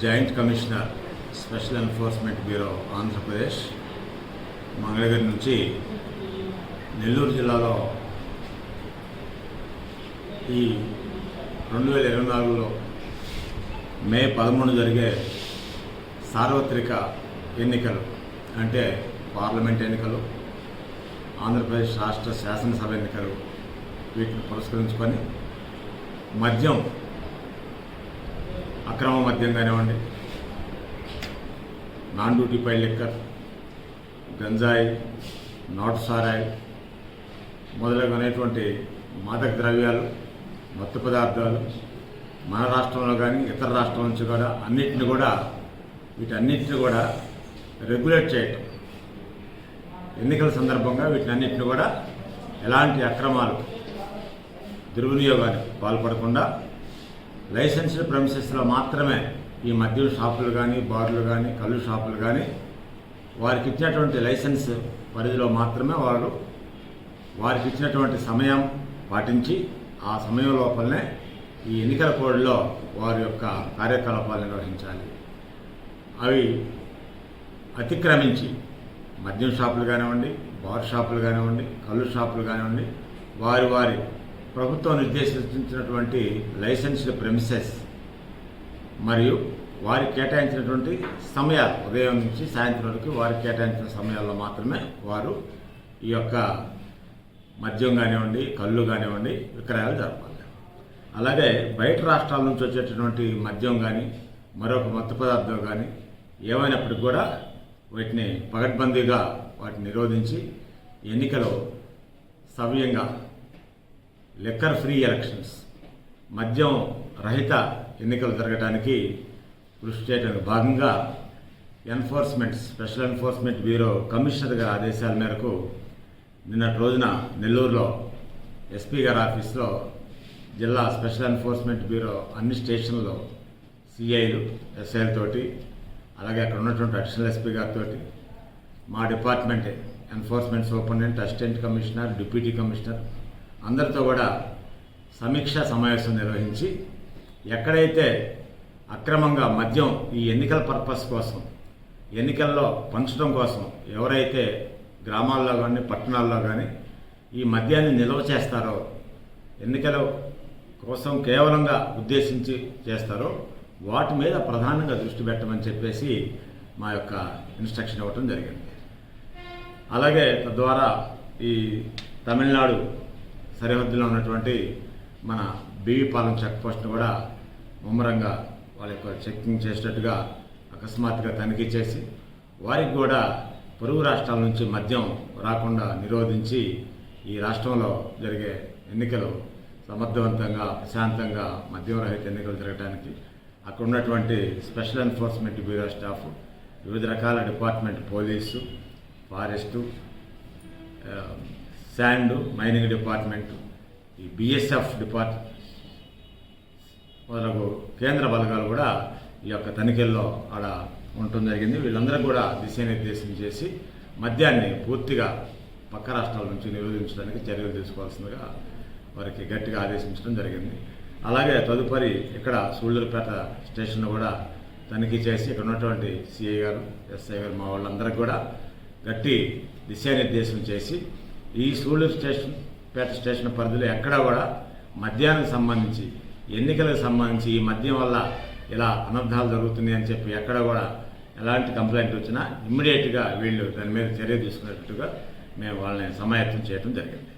Joint commissioner special enforcement bureau Andhra Pradesh Mangalagiri నుంచి నెల్లూరు జిల్లాలో ఈ 2024లో మే 11 జరిగే సార్వత్రిక ఎన్నికలు అంటే పార్లమెంట్ ఎన్నికలు, ఆంధ్రప్రదేశ్ రాష్ట్ర శాసనసభ ఎన్నికలు వీటిని పురస్కరించుకొని మద్యం, అక్రమ మద్యం కానివ్వండి, నాన్ డ్యూటీ పై లిక్కర్, గంజాయి, నాటు సారాయి మొదలగునటువంటి మాదక ద్రవ్యాలు, మత్తు పదార్థాలు మన రాష్ట్రంలో కానీ ఇతర రాష్ట్రాల నుంచి కూడా వీటన్నిటిని కూడా రెగ్యులేట్ చేయటం, ఎన్నికల సందర్భంగా వీటన్నిటిని కూడా ఎలాంటి అక్రమాలు, దుర్వినియోగానికి పాల్పడకుండా లైసెన్స్డ్ ప్రెమిసెస్లో మాత్రమే ఈ మద్యం షాపులు కానీ, బార్లు కానీ, కళ్ళు షాపులు కానీ వారికి ఇచ్చినటువంటి లైసెన్స్ పరిధిలో మాత్రమే వారికి ఇచ్చినటువంటి సమయం పాటించి ఆ సమయం లోపలనే ఈ ఎన్నికల కోడ్లో వారి యొక్క కార్యకలాపాలు నిర్వహించాలి. అవి అతిక్రమించి మద్యం షాపులు కానివ్వండి, బార్ షాపులు కానివ్వండి, కళ్ళు షాపులు కానివ్వండి, వారి ప్రభుత్వం నిర్దేశించినటువంటి లైసెన్స్డ్ ప్రెమిసెస్ మరియు వారికి కేటాయించినటువంటి సమయాలు, ఉదయం నుంచి సాయంత్రం వరకు వారికి కేటాయించిన సమయాల్లో మాత్రమే వారు ఈ యొక్క మద్యం కానివ్వండి, కళ్ళు కానివ్వండి విక్రయాలు జరపాలి. అలాగే బయట రాష్ట్రాల నుంచి వచ్చేటటువంటి మద్యం కానీ, మరొక మత్తు పదార్థం కానీ ఏమైనప్పటికీ కూడా వీటిని పగడ్బందీగా వాటిని నిరోధించి ఎన్నికలో సవ్యంగా లిక్కర్ ఫ్రీ ఎలక్షన్స్, మద్యం రహిత ఎన్నికలు జరగడానికి కృషి చేయడానికి భాగంగా స్పెషల్ ఎన్ఫోర్స్మెంట్ బ్యూరో కమిషనర్ గారి ఆదేశాల మేరకు నిన్నటి రోజున నెల్లూరులో ఎస్పీ గారి ఆఫీస్లో జిల్లా స్పెషల్ ఎన్ఫోర్స్మెంట్ బ్యూరో అన్ని స్టేషన్లో సిఐలు, ఎస్ఐలతోటి, అలాగే అక్కడ ఉన్నటువంటి అడిషనల్ ఎస్పీ గారితో, మా department enforcement superintendent, assistant commissioner, deputy commissioner అందరితో కూడా సమీక్షా సమావేశం నిర్వహించి ఎక్కడైతే అక్రమంగా మద్యం ఈ ఎన్నికల పర్పస్ కోసం, ఎన్నికల్లో పంచడం కోసం ఎవరైతే గ్రామాల్లో కానీ పట్టణాల్లో కానీ ఈ మద్యాన్ని నిల్వ చేస్తారో, ఎన్నికల కోసం కేవలంగా ఉద్దేశించి చేస్తారో వాటి మీద ప్రధానంగా దృష్టి పెట్టమని చెప్పేసి మా యొక్క ఇన్స్ట్రక్షన్ ఇవ్వటం జరిగింది. అలాగే తద్వారా ఈ తమిళనాడు సరిహద్దులో ఉన్నటువంటి మన బీవీపాలెం చెక్ పోస్ట్ను కూడా ముమ్మరంగా వాళ్ళ యొక్క చెక్కింగ్ చేసేటట్టుగా అకస్మాత్తుగా తనిఖీ చేసి వారికి కూడా పొరుగు రాష్ట్రాల నుంచి మద్యం రాకుండా నిరోధించి ఈ రాష్ట్రంలో జరిగే ఎన్నికలు సమర్థవంతంగా, ప్రశాంతంగా మద్యం రహిత ఎన్నికలు జరగడానికి అక్కడ ఉన్నటువంటి స్పెషల్ ఎన్ఫోర్స్మెంట్ బ్యూరో స్టాఫ్, వివిధ రకాల department, police, forest, sand mining department, ఈ బిఎస్ఎఫ్ డిపార్ట్మెంట్ మొదలగు కేంద్ర బలగాలు కూడా ఈ యొక్క తనిఖీల్లో అక్కడ ఉండటం జరిగింది. వీళ్ళందరూ కూడా దిశానిర్దేశం చేసి మద్యాన్ని పూర్తిగా పక్క రాష్ట్రాల నుంచి నిరోధించడానికి చర్యలు తీసుకోవాల్సిందిగా వారికి గట్టిగా ఆదేశించడం జరిగింది. అలాగే తదుపరి ఇక్కడ సూళ్లూరుపేట స్టేషన్ కూడా తనిఖీ చేసి ఇక్కడ ఉన్నటువంటి సిఐ గారు, ఎస్ఐ గారు, మా వాళ్ళందరికీ కూడా గట్టి దిశానిర్దేశం చేసి ఈ సూళ్లూరుపేట స్టేషన్ పరిధిలో ఎక్కడా కూడా మద్యానికి సంబంధించి, ఎన్నికలకు సంబంధించి ఈ మద్యం వల్ల ఇలా అనర్థాలు జరుగుతున్నాయి అని చెప్పి ఎక్కడ కూడా ఎలాంటి కంప్లైంట్ వచ్చినా ఇమ్మీడియట్గా వీళ్ళు దాని మీద చర్య తీసుకునేటట్టుగా మేము వాళ్ళని సమాయత్తం చేయడం జరిగింది.